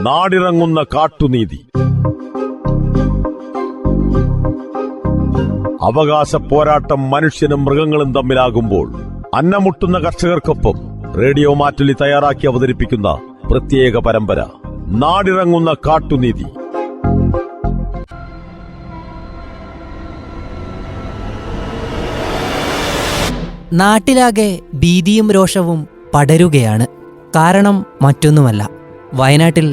നാടിറങ്ങുന്ന കാട്ടുനീതി. അവകാശ പോരാട്ടം മനുഷ്യനും മൃഗങ്ങളും തമ്മിലാകുമ്പോൾ അന്നമുട്ടുന്ന കർഷകർക്കൊപ്പം റേഡിയോ മാറ്റുലി തയ്യാറാക്കി അവതരിപ്പിക്കുന്ന പ്രത്യേക പരമ്പര നാടിറങ്ങുന്ന കാട്ടുനീതി. നാട്ടിലാകെ ഭീതിയും രോഷവും പടരുകയാണ്. കാരണം മറ്റൊന്നുമല്ല, വയനാട്ടിൽ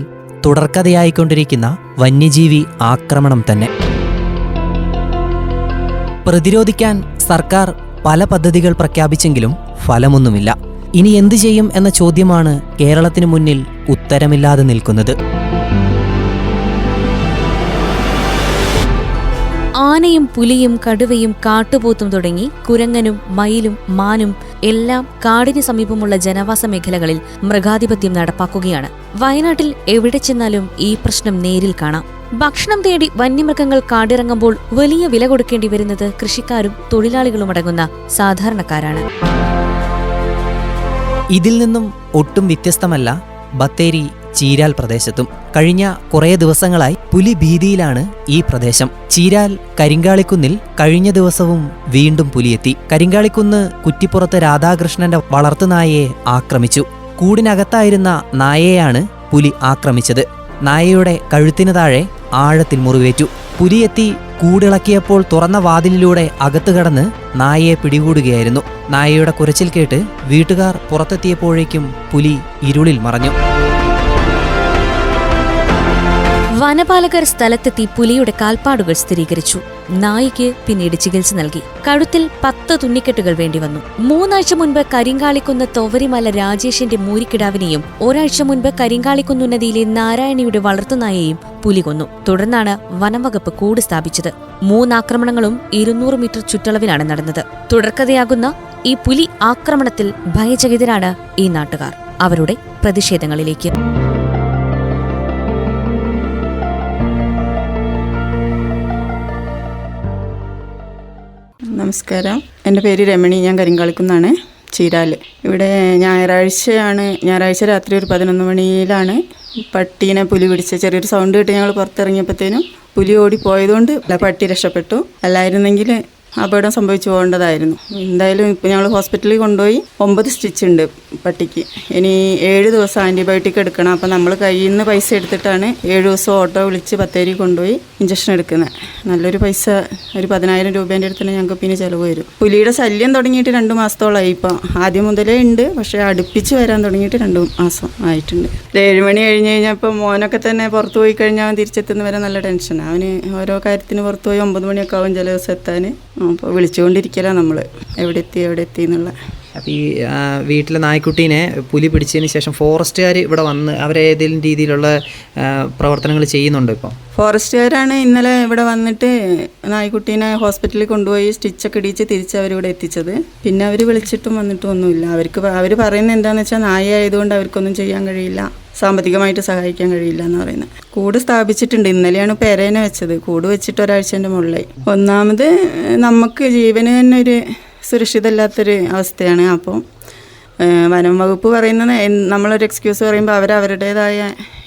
തുടർക്കഥയായിക്കൊണ്ടിരിക്കുന്ന വന്യജീവി ആക്രമണം തന്നെ. പ്രതിരോധിക്കാൻ സർക്കാർ പല പദ്ധതികൾ പ്രഖ്യാപിച്ചെങ്കിലും ഫലമൊന്നുമില്ല. ഇനി എന്തു ചെയ്യും എന്ന ചോദ്യമാണ് കേരളത്തിനു മുന്നിൽ ഉത്തരമില്ലാതെ നിൽക്കുന്നത്. ആനയും പുലിയും കടുവയും കാട്ടുപോത്തും തുടങ്ങി കുരങ്ങനും മയിലും മാനും എല്ലാം കാടിന് സമീപമുള്ള ജനവാസ മേഖലകളിൽ മൃഗാധിപത്യം നടപ്പാക്കുകയാണ്. വയനാട്ടിൽ എവിടെ ചെന്നാലും ഈ പ്രശ്നം നേരിൽ കാണാം. ഭക്ഷണം തേടി വന്യമൃഗങ്ങൾ കാടിറങ്ങുമ്പോൾ വലിയ വില കൊടുക്കേണ്ടി വരുന്നത് കൃഷിക്കാരും തൊഴിലാളികളുമടങ്ങുന്ന സാധാരണക്കാരാണ്. ഇതിൽ നിന്നും ഒട്ടും വ്യത്യസ്തമല്ല ബത്തേരി ചീരാൽ പ്രദേശത്തും. കഴിഞ്ഞ കുറേ ദിവസങ്ങളായി പുലി ഭീതിയിലാണ് ഈ പ്രദേശം. ചീരാൽ കരിങ്കാളിക്കുന്നിൽ കഴിഞ്ഞ ദിവസവും വീണ്ടും പുലിയെത്തി. കരിങ്കാളിക്കുന്ന് കുറ്റിപ്പുറത്ത് രാധാകൃഷ്ണന്റെ വളർത്തുനായയെ ആക്രമിച്ചു. കൂടിനകത്തായിരുന്ന നായയെയാണ് പുലി ആക്രമിച്ചത്. നായയുടെ കഴുത്തിന് താഴെ ആഴത്തിൽ മുറിവേറ്റു. പുലിയെത്തി കൂടിളക്കിയപ്പോൾ തുറന്ന വാതിലിലൂടെ അകത്തു കടന്ന് നായയെ പിടികൂടുകയായിരുന്നു. നായയുടെ കുരച്ചിൽ കേട്ട് വീട്ടുകാർ പുറത്തെത്തിയപ്പോഴേക്കും പുലി ഇരുളിൽ മറഞ്ഞു. വനപാലകർ സ്ഥലത്തെത്തി പുലിയുടെ കാൽപ്പാടുകൾ സ്ഥിരീകരിച്ചു. നായിക്ക് പിന്നീട് ചികിത്സ നൽകി. കഴുത്തിൽ 10 തുന്നിക്കെട്ടുകൾ വേണ്ടിവന്നു. 3 ആഴ്ച മുൻപ് കരിങ്കാളിക്കുന്ന് തോവരിമല രാജേഷിന്റെ മൂരിക്കിടാവിനെയും ഒരാഴ്ച മുൻപ് കരിങ്കാളിക്കുന്നുന്നതിയിലെ നാരായണിയുടെ വളർത്തുനായയെയും പുലി കൊന്നു. തുടർന്നാണ് വനംവകുപ്പ് കൂട് സ്ഥാപിച്ചത്. 3 ആക്രമണങ്ങളും 200 മീറ്റർ ചുറ്റളവിലാണ് നടന്നത്. തുടർക്കഥയാകുന്ന ഈ പുലി ആക്രമണത്തിൽ ഭയചകിതരാണ് ഈ നാട്ടുകാർ. അവരുടെ പ്രതിഷേധങ്ങളിലേക്ക് നമസ്കാരം. എൻ്റെ പേര് രമണി. ഞാൻ കരിങ്കാളിക്കുന്നാണ്, ചീരാല്. ഇവിടെ ഞായറാഴ്ച രാത്രി ഒരു 11 മണിയിലാണ് പട്ടീനെ പുലി പിടിച്ച്. ചെറിയൊരു സൗണ്ട് കേട്ട് ഞങ്ങൾ പുറത്തിറങ്ങിയപ്പോഴത്തേനും പുലി ഓടിപ്പോയതുകൊണ്ട് പട്ടി രക്ഷപ്പെട്ടു. അല്ലായിരുന്നെങ്കിൽ അപകടം സംഭവിച്ചു പോകേണ്ടതായിരുന്നു. എന്തായാലും ഇപ്പോൾ ഞങ്ങൾ ഹോസ്പിറ്റലിൽ കൊണ്ടുപോയി. 9 സ്റ്റിച്ച് ഉണ്ട് പട്ടിക്ക്. ഇനി 7 ദിവസം ആൻറ്റിബയോട്ടിക് എടുക്കണം. അപ്പം നമ്മൾ കയ്യിൽ നിന്ന് പൈസ എടുത്തിട്ടാണ് 7 ദിവസം ഓട്ടോ വിളിച്ച് ബത്തേരി കൊണ്ടുപോയി ഇഞ്ചക്ഷൻ എടുക്കുന്നത്. നല്ലൊരു പൈസ, ഒരു 10,000 രൂപേൻ്റെ അടുത്ത് തന്നെ ഞങ്ങൾക്ക് പിന്നെ ചിലവ് വരും. പുലിയുടെ ശല്യം തുടങ്ങിയിട്ട് 2 മാസത്തോളമായി. ഇപ്പം ആദ്യം മുതലേ ഉണ്ട്, പക്ഷേ അടുപ്പിച്ച് വരാൻ തുടങ്ങിയിട്ട് 2 മാസം ആയിട്ടുണ്ട്. 7 മണി കഴിഞ്ഞപ്പോൾ മോനൊക്കെ തന്നെ പുറത്ത് പോയി കഴിഞ്ഞാൽ അവൻ തിരിച്ചെത്തുന്ന വരെ നല്ല ടെൻഷനാണ്. അവന് ഓരോ കാര്യത്തിന് പുറത്ത് പോയി 9 മണിയൊക്കെ ആവും ചില ദിവസം എത്താൻ. അപ്പോൾ വിളിച്ചുകൊണ്ടിരിക്കല നമ്മൾ എവിടെ എത്തി എന്നുള്ള. അപ്പോൾ ഈ വീട്ടിലെ നായ്ക്കുട്ടീനെ പുലി പിടിച്ചതിന് ശേഷം ഫോറസ്റ്റുകാർ ഇവിടെ വന്ന് അവരേതെങ്കിലും രീതിയിലുള്ള പ്രവർത്തനങ്ങൾ ചെയ്യുന്നുണ്ടോ? ഇപ്പോൾ ഫോറസ്റ്റുകാരാണ് ഇന്നലെ ഇവിടെ വന്നിട്ട് നായ്ക്കുട്ടീനെ ഹോസ്പിറ്റലിൽ കൊണ്ടുപോയി സ്റ്റിച്ചൊക്കെ ഇടിച്ച് തിരിച്ച് അവരിവിടെ എത്തിച്ചത്. പിന്നെ അവർ വിളിച്ചിട്ടും വന്നിട്ടും ഒന്നുമില്ല. അവർ പറയുന്നത് എന്താണെന്ന് വെച്ചാൽ നായ ആയതുകൊണ്ട് അവർക്കൊന്നും ചെയ്യാൻ കഴിയില്ല, സാമ്പത്തികമായിട്ട് സഹായിക്കാൻ കഴിയില്ല എന്ന് പറയുന്നത്. കൂട് സ്ഥാപിച്ചിട്ടുണ്ട്. ഇന്നലെയാണ് പെരേനെ വെച്ചത്. കൂട് വെച്ചിട്ട് ഒരാഴ്ചൻ്റെ മുകളിലായി. ഒന്നാമത് നമുക്ക് ജീവന് തന്നെ ഒരു സുരക്ഷിതമല്ലാത്തൊരു അവസ്ഥയാണ്. അപ്പോൾ വനം വകുപ്പ് പറയുന്നത്, നമ്മളൊരു എക്സ്ക്യൂസ് പറയുമ്പോൾ അവരുടേതായ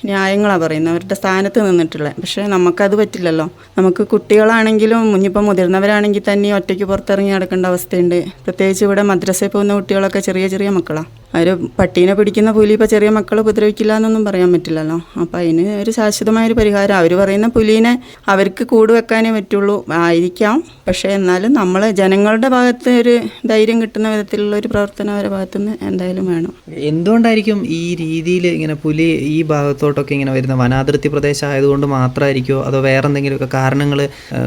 ന്യായങ്ങളാണ് പറയുന്നത്, അവരുടെ സ്ഥാനത്ത് നിന്നിട്ടുള്ള. പക്ഷേ നമുക്കത് പറ്റില്ലല്ലോ. നമുക്ക് കുട്ടികളാണെങ്കിലും ഇനിയിപ്പോൾ മുതിർന്നവരാണെങ്കിൽ തന്നെ ഒറ്റയ്ക്ക് പുറത്തിറങ്ങി നടക്കേണ്ട അവസ്ഥയുണ്ട്. പ്രത്യേകിച്ച് ഇവിടെ മദ്രസയിൽ പോകുന്ന കുട്ടികളൊക്കെ ചെറിയ മക്കളാണ്. അവർ പട്ടീനെ പിടിക്കുന്ന പുലി ഇപ്പോൾ ചെറിയ മക്കളെ ഉപദ്രവിക്കില്ല എന്നൊന്നും പറയാൻ പറ്റില്ലല്ലോ. അപ്പോൾ അതിന് ഒരു ശാശ്വതമായൊരു പരിഹാരം. അവർ പറയുന്ന പുലീനെ അവർക്ക് കൂട് വെക്കാനേ പറ്റുള്ളൂ ആയിരിക്കാം. പക്ഷേ എന്നാലും നമ്മൾ ജനങ്ങളുടെ ഭാഗത്ത് ഒരു ധൈര്യം കിട്ടുന്ന വിധത്തിലുള്ള ഒരു പ്രവർത്തനം അവരുടെ ഭാഗത്തുനിന്ന് എന്തായാലും വേണം. എന്തുകൊണ്ടായിരിക്കും ഈ രീതിയിൽ ഇങ്ങനെ പുലി ഈ ഭാഗത്തോട്ടൊക്കെ ഇങ്ങനെ വരുന്ന? വനാതിർത്തി പ്രദേശം ആയതുകൊണ്ട് മാത്രമായിരിക്കുമോ, അതോ വേറെ എന്തെങ്കിലുമൊക്കെ കാരണങ്ങൾ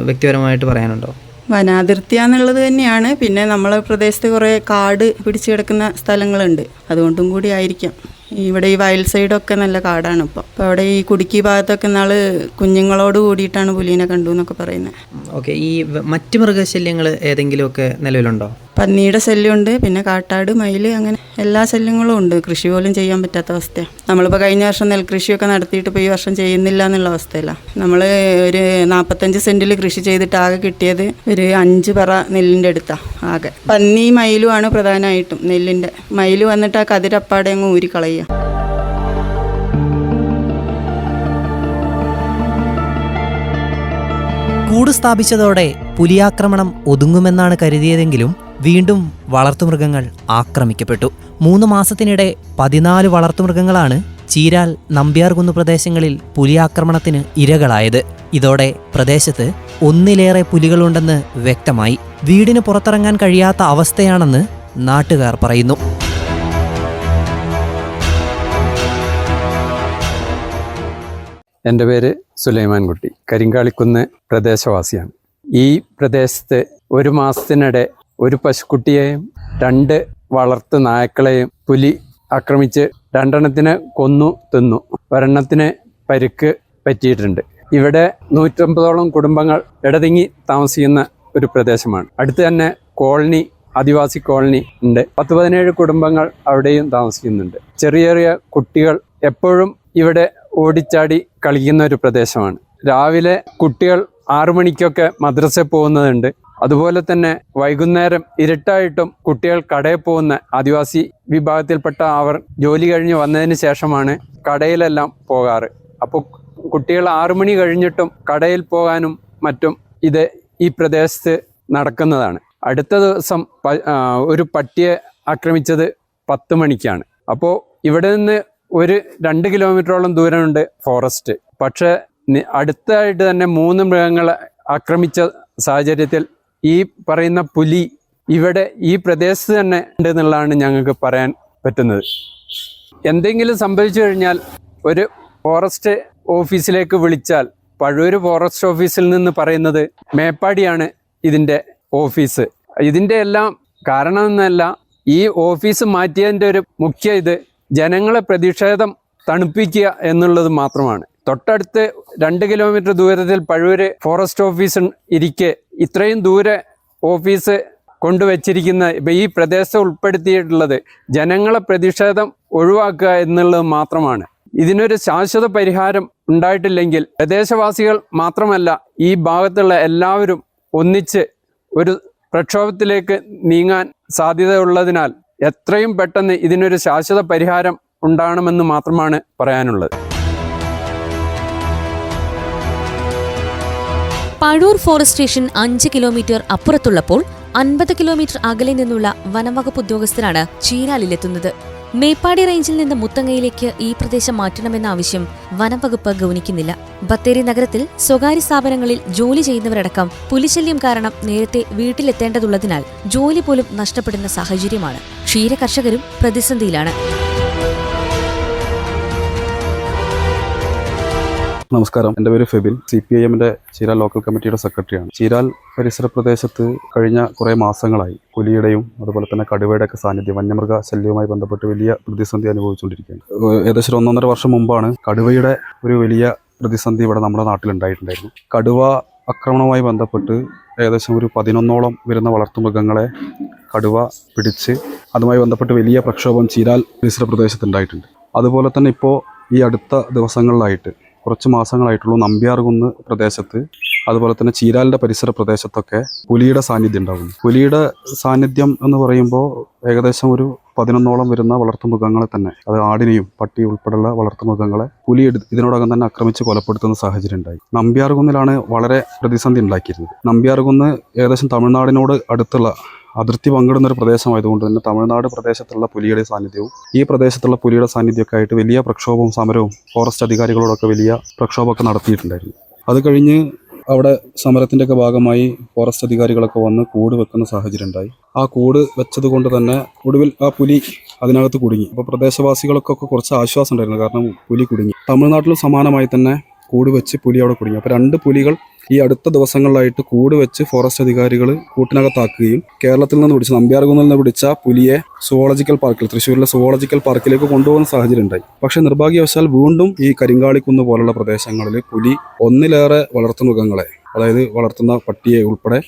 വ്യക്തിപരമായിട്ട് പറയാനുണ്ടോ? വനാതിർത്തിയാന്നുള്ളത് തന്നെയാണ്. പിന്നെ നമ്മളെ പ്രദേശത്ത് കുറേ കാട് പിടിച്ചു കിടക്കുന്ന സ്ഥലങ്ങളുണ്ട്, അതുകൊണ്ടും കൂടി ആയിരിക്കാം. ഇവിടെ ഈ വയൽ സൈഡൊക്കെ നല്ല കാടാണ് ഇപ്പോൾ. അപ്പോൾ അവിടെ ഈ കുടുക്കി ഭാഗത്തൊക്കെ നാൾ കുഞ്ഞുങ്ങളോട് കൂടിയിട്ടാണ് പുലീനെ കണ്ടു എന്നൊക്കെ പറയുന്നത്. ഓക്കെ. ഈ മറ്റ് മൃഗശല്യങ്ങൾ ഏതെങ്കിലുമൊക്കെ നിലവിലുണ്ടോ? പന്നിയുടെ ശല്യമുണ്ട്, പിന്നെ കാട്ടാട്, മയിൽ, അങ്ങനെ എല്ലാ ശല്യങ്ങളും ഉണ്ട്. കൃഷി പോലും ചെയ്യാൻ പറ്റാത്ത അവസ്ഥയാണ്. നമ്മളിപ്പോൾ കഴിഞ്ഞ വർഷം നെൽകൃഷിയൊക്കെ നടത്തിയിട്ട് ഇപ്പോൾ ഈ വർഷം ചെയ്യുന്നില്ല എന്നുള്ള അവസ്ഥയിലാണ്. നമ്മൾ ഒരു 45 സെൻറ്റിൽ കൃഷി ചെയ്തിട്ട് ആകെ കിട്ടിയത് ഒരു 5 പറ നെല്ലിൻ്റെ അടുത്താണ് ആകെ. പന്നി മയിലുമാണ് പ്രധാനമായിട്ടും. നെല്ലിൻ്റെ മയിൽ വന്നിട്ട് ആ കതിരപ്പാടെ അങ്ങ് ഊരിക്കളയുക. കൂട് സ്ഥാപിച്ചതോടെ പുലിയാക്രമണം ഒതുങ്ങുമെന്നാണ് കരുതിയതെങ്കിലും വീണ്ടും വളർത്തുമൃഗങ്ങൾ ആക്രമിക്കപ്പെട്ടു. 3 മാസത്തിനിടെ 14 വളർത്തുമൃഗങ്ങളാണ് ചീരാൽ, നമ്പ്യാർകുന്ന് പ്രദേശങ്ങളിൽ പുലിയാക്രമണത്തിന് ഇരകളായത്. ഇതോടെ പ്രദേശത്ത് ഒന്നിലേറെ പുലികളുണ്ടെന്ന് വ്യക്തമായി. വീടിന് പുറത്തിറങ്ങാൻ കഴിയാത്ത അവസ്ഥയാണെന്ന് നാട്ടുകാർ പറയുന്നു. എൻ്റെ പേര് സുലൈമാൻ കുട്ടി, കരിങ്കാളിക്കുന്ന് പ്രദേശവാസിയാണ്. ഈ പ്രദേശത്ത് 1 മാസത്തിനിടെ ഒരു പശുക്കുട്ടിയെയും 2 വളർത്തു നായ്ക്കളെയും പുലി ആക്രമിച്ച് 2 എണ്ണത്തിനെ കൊന്നു തിന്നു. ഒരെണ്ണത്തിന് പരിക്ക് പറ്റിയിട്ടുണ്ട്. ഇവിടെ 150ഓളം കുടുംബങ്ങൾ ഇടതിങ്ങി താമസിക്കുന്ന ഒരു പ്രദേശമാണ്. അടുത്ത് തന്നെ കോളനി, ആദിവാസി കോളനി ഉണ്ട്. 10-17 കുടുംബങ്ങൾ അവിടെയും താമസിക്കുന്നുണ്ട്. ചെറിയ ചെറിയ കുട്ടികൾ എപ്പോഴും ഇവിടെ ഓടിച്ചാടി കളിക്കുന്ന ഒരു പ്രദേശമാണ്. രാവിലെ കുട്ടികൾ 6 മണിക്കൊക്കെ മദ്രസയിൽ പോകുന്നതുണ്ട്. അതുപോലെ തന്നെ വൈകുന്നേരം ഇരുട്ടായിട്ടും കുട്ടികൾ കടയിൽ പോകുന്ന ആദിവാസി വിഭാഗത്തിൽപ്പെട്ട അവർ ജോലി കഴിഞ്ഞ് വന്നതിന് ശേഷമാണ് കടയിലെല്ലാം പോകാറ്. അപ്പോൾ കുട്ടികൾ 6 മണി കഴിഞ്ഞിട്ടും കടയിൽ പോകാനും മറ്റും ഈ പ്രദേശത്ത് നടക്കുന്നതാണ്. അടുത്ത ദിവസം ഒരു പട്ടിയെ ആക്രമിച്ചത് 10 മണിക്കാണ്. അപ്പോൾ ഇവിടെ നിന്ന് ഒരു 2 കിലോമീറ്ററോളം ദൂരമുണ്ട് ഫോറസ്റ്റ്. പക്ഷേ അടുത്തായിട്ട് തന്നെ 3 മൃഗങ്ങളെ ആക്രമിച്ച സാഹചര്യത്തിൽ ഈ പറയുന്ന പുലി ഇവിടെ ഈ പ്രദേശത്ത് തന്നെ ഉണ്ടെന്നുള്ളതാണ് ഞങ്ങൾക്ക് പറയാൻ പറ്റുന്നത്. എന്തെങ്കിലും സംഭവിച്ചു കഴിഞ്ഞാൽ ഒരു ഫോറസ്റ്റ് ഓഫീസിലേക്ക് വിളിച്ചാൽ പഴൂർ ഫോറസ്റ്റ് ഓഫീസിൽ നിന്ന് പറയുന്നത് മേപ്പാടിയാണ് ഇതിൻ്റെ ഓഫീസ്. ഇതിൻ്റെ എല്ലാം കാരണമെന്നല്ല, ഈ ഓഫീസ് മാറ്റിയതിൻ്റെ ഒരു മുഖ്യ ജനങ്ങളെ പ്രതിഷേധം തണുപ്പിക്കുക എന്നുള്ളത് മാത്രമാണ്. തൊട്ടടുത്ത് 2 കിലോമീറ്റർ ദൂരത്തിൽ പഴൂര് ഫോറസ്റ്റ് ഓഫീസ് ഇരിക്കെ ഇത്രയും ദൂരെ ഓഫീസ് കൊണ്ടുവച്ചിരിക്കുന്ന ഈ പ്രദേശം ഉൾപ്പെടുത്തിയിട്ടുള്ളത് ജനങ്ങളെ പ്രതിഷേധം ഒഴിവാക്കുക എന്നുള്ളത് മാത്രമാണ്. ഇതിനൊരു ശാശ്വത പരിഹാരം ഉണ്ടായിട്ടില്ലെങ്കിൽ പ്രദേശവാസികൾ മാത്രമല്ല ഈ ഭാഗത്തുള്ള എല്ലാവരും ഒന്നിച്ച് ഒരു പ്രക്ഷോഭത്തിലേക്ക് നീങ്ങാൻ സാധ്യതയുള്ളതിനാൽ എത്രയും പെട്ടെന്ന് ഇതിനൊരു ശാശ്വത പരിഹാരം ഉണ്ടാകണമെന്ന് മാത്രമാണ് പറയാനുള്ളത്. പഴൂർ ഫോറസ്റ്റ് സ്റ്റേഷൻ 5 കിലോമീറ്റർ അപ്പുറത്തുള്ളപ്പോൾ 50 കിലോമീറ്റർ അകലെ നിന്നുള്ള വനംവകുപ്പ് ഉദ്യോഗസ്ഥരാണ് ചീരാലിലെത്തുന്നത്. മേപ്പാടി റേഞ്ചിൽ നിന്ന് മുത്തങ്ങയിലേക്ക് ഈ പ്രദേശം മാറ്റണമെന്ന ആവശ്യം വനംവകുപ്പ് ഗൗനിക്കുന്നില്ല. ബത്തേരി നഗരത്തിൽ സ്വകാര്യ സ്ഥാപനങ്ങളിൽ ജോലി ചെയ്യുന്നവരടക്കം പുലിശല്യം കാരണം നേരത്തെ വീട്ടിലെത്തേണ്ടതുള്ളതിനാൽ ജോലി പോലും നഷ്ടപ്പെടുന്ന സാഹചര്യമാണ്. ക്ഷീര കർഷകരും പ്രതിസന്ധിയിലാണ്. നമസ്കാരം, എൻ്റെ പേര് ഫെബിൻ. CPIMൻ്റെ ചീരാൽ ലോക്കൽ കമ്മിറ്റിയുടെ സെക്രട്ടറിയാണ്. ചീരാൽ പരിസര പ്രദേശത്ത് കഴിഞ്ഞ കുറേ മാസങ്ങളായി പുലിയുടെയും അതുപോലെ തന്നെ കടുവയുടെയൊക്കെ സാന്നിധ്യം, വന്യമൃഗ ശല്യവുമായി ബന്ധപ്പെട്ട് വലിയ പ്രതിസന്ധി അനുഭവിച്ചുകൊണ്ടിരിക്കുകയാണ്. ഏകദേശം 1.5 വർഷം മുമ്പാണ് കടുവയുടെ ഒരു വലിയ പ്രതിസന്ധി ഇവിടെ നമ്മുടെ നാട്ടിലുണ്ടായിട്ടുണ്ടായിരുന്നു. കടുവ ആക്രമണവുമായി ബന്ധപ്പെട്ട് ഏകദേശം ഒരു 11ഓളം വരുന്ന വളർത്തുമൃഗങ്ങളെ കടുവ പിടിച്ച് അതുമായി ബന്ധപ്പെട്ട് വലിയ പ്രക്ഷോഭം ചീരാൽ പരിസര പ്രദേശത്തുണ്ടായിട്ടുണ്ട്. അതുപോലെ തന്നെ ഇപ്പോൾ ഈ അടുത്ത ദിവസങ്ങളിലായിട്ട് കുറച്ച് മാസങ്ങളായിട്ടുള്ളൂ നമ്പ്യാർകുന്ന് പ്രദേശത്ത് അതുപോലെ തന്നെ ചീരാലിൻ്റെ പരിസര പ്രദേശത്തൊക്കെ പുലിയുടെ സാന്നിധ്യം ഉണ്ടാകുന്നു. പുലിയുടെ സാന്നിധ്യം എന്ന് പറയുമ്പോൾ ഏകദേശം ഒരു 11ഓളം വരുന്ന വളർത്തുമൃഗങ്ങളെ തന്നെ, അത് ആടിനെയും പട്ടി ഉൾപ്പെടെയുള്ള വളർത്തുമൃഗങ്ങളെ പുലി ഇതിനോടകം തന്നെ ആക്രമിച്ച് കൊലപ്പെടുത്തുന്ന സാഹചര്യം ഉണ്ടായി. നമ്പ്യാർകുന്നിലാണ് വളരെ പ്രതിസന്ധി ഉണ്ടാക്കിയിരുന്നത്. നമ്പ്യാർകുന്ന് ഏകദേശം തമിഴ്നാടിനോട് അടുത്തുള്ള അതിർത്തി പങ്കിടുന്ന ഒരു പ്രദേശമായതുകൊണ്ട് തന്നെ തമിഴ്നാട് പ്രദേശത്തുള്ള പുലിയുടെ സാന്നിധ്യവും ഈ പ്രദേശത്തുള്ള പുലിയുടെ സാന്നിധ്യമൊക്കെ ആയിട്ട് വലിയ പ്രക്ഷോഭവും സമരവും ഫോറസ്റ്റ് അധികാരികളോടൊക്കെ വലിയ പ്രക്ഷോഭമൊക്കെ നടത്തിയിട്ടുണ്ടായിരുന്നു. അത് കഴിഞ്ഞ് അവിടെ സമരത്തിൻ്റെയൊക്കെ ഭാഗമായി ഫോറസ്റ്റ് അധികാരികളൊക്കെ വന്ന് കൂട് വെക്കുന്ന സാഹചര്യം ഉണ്ടായി. ആ കൂട് വെച്ചത് കൊണ്ട് തന്നെ ഒടുവിൽ ആ പുലി അതിനകത്ത് കുടുങ്ങി. അപ്പോൾ പ്രദേശവാസികൾക്കൊക്കെ കുറച്ച് ആശ്വാസം ഉണ്ടായിരുന്നു, കാരണം പുലി കുടുങ്ങി. തമിഴ്നാട്ടിലും സമാനമായി തന്നെ കൂട് വെച്ച് പുലി അവിടെ കുടുങ്ങി. അപ്പോൾ 2 പുലികൾ ഈ അടുത്ത ദിവസങ്ങളിലായിട്ട് കൂട് വെച്ച് ഫോറസ്റ്റ് അധികാരികൾ കൂട്ടിനകത്താക്കുകയും കേരളത്തിൽ നിന്ന് പിടിച്ച നമ്പ്യാർകുന്നിൽ നിന്ന് പിടിച്ച പുലിയെ സുവോളജിക്കൽ പാർക്കിൽ, തൃശ്ശൂരിലെ സുവോളജിക്കൽ പാർക്കിലേക്ക് കൊണ്ടുപോകുന്ന സാഹചര്യം ഉണ്ടായി. പക്ഷേ നിർഭാഗ്യവശാൽ വീണ്ടും ഈ കരിങ്കാളിക്കുന്ന് പോലുള്ള പ്രദേശങ്ങളിൽ പുലി ഒന്നിലേറെ വളർത്തുമൃഗങ്ങളെ, അതായത് വളർത്തുന്ന പട്ടിയെ ഉൾപ്പെടെ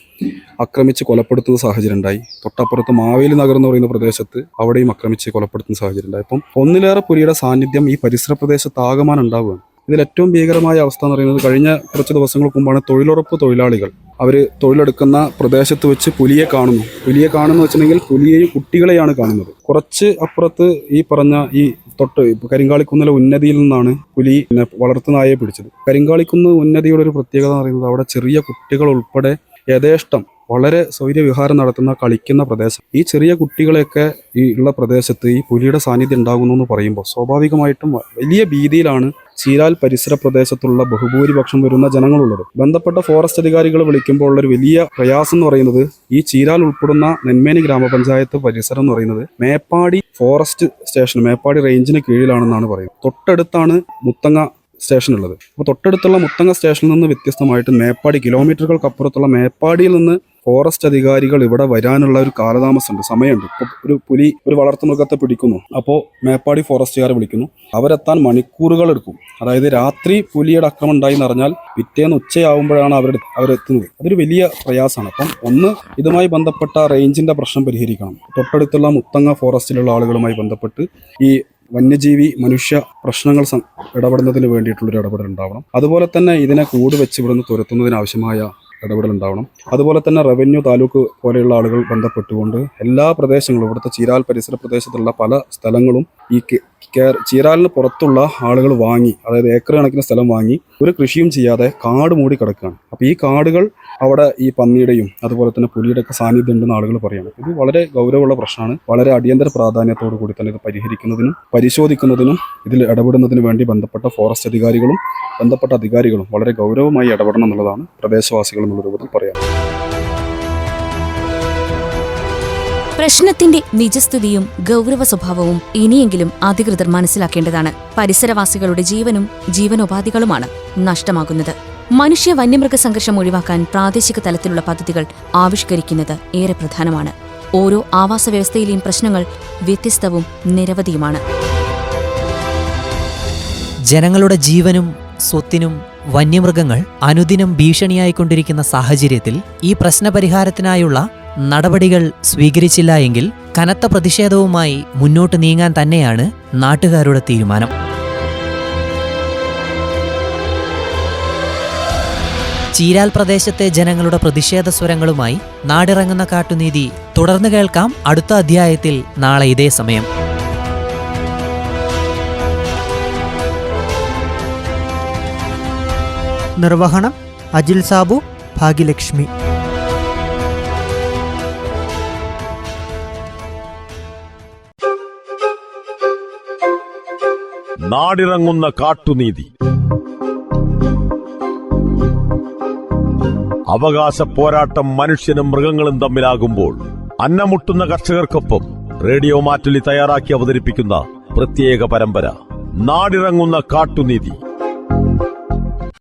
ആക്രമിച്ച് കൊലപ്പെടുത്തുന്ന സാഹചര്യം ഉണ്ടായി. തൊട്ടപ്പുറത്ത് മാവേലി നഗർ എന്ന് പറയുന്ന പ്രദേശത്ത് അവിടെയും ആക്രമിച്ച് കൊലപ്പെടുത്തുന്ന സാഹചര്യം ഉണ്ടായി. അപ്പം ഒന്നിലേറെ പുലിയുടെ സാന്നിധ്യം ഈ പരിസര പ്രദേശത്ത് ആകമാനം ഉണ്ടാവുകയാണ്. ഇതിൽ ഏറ്റവും ഭീകരമായ അവസ്ഥ എന്ന് പറയുന്നത് കഴിഞ്ഞ കുറച്ച് ദിവസങ്ങൾക്ക് മുമ്പാണ് തൊഴിലുറപ്പ് തൊഴിലാളികൾ അവർ തൊഴിലെടുക്കുന്ന പ്രദേശത്ത് വെച്ച് പുലിയെ കാണുന്നു വെച്ചിട്ടുണ്ടെങ്കിൽ പുലിയെയും കുട്ടികളെയാണ് കാണുന്നത്. കുറച്ച് അപ്പുറത്ത് ഈ പറഞ്ഞ ഈ തൊട്ട് കരിങ്കാളിക്കുന്നിലെ ഉന്നതിയിൽ നിന്നാണ് പുലി വളർത്തുനായയെ പിടിച്ചത്. കരിങ്കാളിക്കുന്ന് ഉന്നതിയുടെ ഒരു പ്രത്യേകത എന്ന് പറയുന്നത് അവിടെ ചെറിയ കുട്ടികൾ ഉൾപ്പെടെ യഥേഷ്ടം വളരെ സ്വൈര്യവിഹാരം നടത്തുന്ന കളിക്കുന്ന പ്രദേശം. ഈ ചെറിയ കുട്ടികളെയൊക്കെ ഈ ഉള്ള പ്രദേശത്ത് ഈ പുലിയുടെ സാന്നിധ്യം ഉണ്ടാകുന്നു എന്ന് പറയുമ്പോൾ സ്വാഭാവികമായിട്ടും വലിയ ഭീതിയിലാണ് ചീരാൽ പരിസര പ്രദേശത്തുള്ള ബഹുഭൂരിപക്ഷം വരുന്ന ജനങ്ങളുള്ളത്. ബന്ധപ്പെട്ട ഫോറസ്റ്റ് അധികാരികൾ വിളിക്കുമ്പോൾ ഉള്ളൊരു വലിയ പ്രയാസം എന്ന് പറയുന്നത് ഈ ചീരാൽ ഉൾപ്പെടുന്ന നെന്മേനി ഗ്രാമപഞ്ചായത്ത് പരിസരം എന്ന് പറയുന്നത് മേപ്പാടി ഫോറസ്റ്റ് സ്റ്റേഷൻ, മേപ്പാടി റേഞ്ചിന് കീഴിലാണെന്നാണ് പറയുന്നത്. തൊട്ടടുത്താണ് മുത്തങ്ങ സ്റ്റേഷൻ ഉള്ളത്. അപ്പോൾ തൊട്ടടുത്തുള്ള മുത്തങ്ങ സ്റ്റേഷനിൽ നിന്ന് വ്യത്യസ്തമായിട്ട് മേപ്പാടി കിലോമീറ്ററുകൾക്കപ്പുറത്തുള്ള മേപ്പാടിയിൽ നിന്ന് ഫോറസ്റ്റ് അധികാരികൾ ഇവിടെ വരാനുള്ള ഒരു കാലതാമസമുണ്ട്, സമയമുണ്ട്. ഇപ്പോൾ ഒരു വളർത്തുമൃഗത്തെ പിടിക്കുന്നു, അപ്പോൾ മേപ്പാടി ഫോറസ്റ്റുകാരെ വിളിക്കുന്നു, അവരെത്താൻ മണിക്കൂറുകൾ എടുക്കും. അതായത് രാത്രി പുലിയുടെ ആക്രമണം ഉണ്ടായി എന്നറിഞ്ഞാൽ പിറ്റേന്ന് ഉച്ചയാവുമ്പോഴാണ് അവരെത്തുന്നത്. അതൊരു വലിയ പ്രയാസമാണ്. അപ്പം ഒന്ന് ഇതുമായി ബന്ധപ്പെട്ട റേഞ്ചിന്റെ പ്രശ്നം പരിഹരിക്കണം. തൊട്ടടുത്തുള്ള മുത്തങ്ങ ഫോറസ്റ്റിലുള്ള ആളുകളുമായി ബന്ധപ്പെട്ട് ഈ വന്യജീവി മനുഷ്യ പ്രശ്നങ്ങൾ ഇടപെടുന്നതിന് വേണ്ടിയിട്ടുള്ളൊരു ഇടപെടൽ ഉണ്ടാവണം. അതുപോലെ തന്നെ ഇതിനെ കൂട് വെച്ച് ഇവിടുന്ന് തുരത്തുന്നതിനാവശ്യമായ ഇടപെടൽ ഉണ്ടാവണം. അതുപോലെ തന്നെ റവന്യൂ താലൂക്ക് പോലെയുള്ള ആളുകൾ ബന്ധപ്പെട്ടുകൊണ്ട് എല്ലാ പ്രദേശങ്ങളും ഇവിടുത്തെ ചീരാൽ പരിസര പ്രദേശത്തുള്ള പല സ്ഥലങ്ങളും ഈ ചീരാലിന് പുറത്തുള്ള ആളുകൾ വാങ്ങി, അതായത് ഏക്കർ കണക്കിന് സ്ഥലം വാങ്ങി ഒരു കൃഷിയും ചെയ്യാതെ കാട് മൂടി കിടക്കുകയാണ്. അപ്പോൾ ഈ കാടുകൾ അവിടെ ഈ പന്നിയുടെയും അതുപോലെ തന്നെ പുലിയുടെ ഒക്കെ സാന്നിധ്യം ഉണ്ടെന്ന് ആളുകൾ പറയുകയാണ്. ഇത് വളരെ ഗൗരവമുള്ള പ്രശ്നമാണ്. വളരെ അടിയന്തര പ്രാധാന്യത്തോടു കൂടി തന്നെ ഇത് പരിഹരിക്കുന്നതിനും പരിശോധിക്കുന്നതിനും ഇതിൽ ഇടപെടുന്നതിന് വേണ്ടി ബന്ധപ്പെട്ട ഫോറസ്റ്റ് അധികാരികളും ബന്ധപ്പെട്ട അധികാരികളും വളരെ ഗൗരവമായി ഇടപെടണം എന്നുള്ളതാണ് പ്രദേശവാസികൾ എന്നുള്ള രൂപത്തിൽ പറയാം. പ്രശ്നത്തിന്റെ നിജസ്ഥിതിയും ഗൗരവ സ്വഭാവവും ഇനിയെങ്കിലും അധികൃതർ മനസ്സിലാക്കേണ്ടതാണ്. പരിസരവാസികളുടെ ജീവനും ജീവനോപാധികളുമാണ് നഷ്ടമാകുന്നത്. മനുഷ്യ വന്യമൃഗ സംഘർഷം ഒഴിവാക്കാൻ പ്രാദേശിക തലത്തിലുള്ള പദ്ധതികൾ ആവിഷ്കരിക്കുന്നത് ഏറെ പ്രധാനമാണ്. ഓരോ ആവാസ വ്യവസ്ഥയിലെയും പ്രശ്നങ്ങൾ വ്യത്യസ്തവും നിരവധിയുമാണ്. ജനങ്ങളുടെ ജീവനും സ്വത്തിനും വന്യമൃഗങ്ങൾ അനുദിനം ഭീഷണിയായിക്കൊണ്ടിരിക്കുന്ന സാഹചര്യത്തിൽ ഈ പ്രശ്നപരിഹാരത്തിനായുള്ള നടപടികൾ സ്വീകരിച്ചില്ല എങ്കിൽ കനത്ത പ്രതിഷേധവുമായി മുന്നോട്ട് നീങ്ങാൻ തന്നെയാണ് നാട്ടുകാരുടെ തീരുമാനം. ചീരാൽ പ്രദേശത്തെ ജനങ്ങളുടെ പ്രതിഷേധ സ്വരങ്ങളുമായി നാടിറങ്ങുന്ന കാട്ടുനീതി തുടർന്ന് കേൾക്കാം അടുത്ത അധ്യായത്തിൽ നാളെ ഇതേ സമയം. നിർവഹണം അജിൽ സാബു, ഭാഗ്യലക്ഷ്മി. നാടിറങ്ങുന്ന കാട്ടുനീതി. അവകാശ പോരാട്ടം മനുഷ്യനും മൃഗങ്ങളും തമ്മിലാകുമ്പോൾ അന്നമുട്ടുന്ന കർഷകർക്കൊപ്പം റേഡിയോ മാറ്റുലി തയ്യാറാക്കി അവതരിപ്പിക്കുന്ന പ്രത്യേക പരമ്പര നാടിറങ്ങുന്ന കാട്ടുനീതി.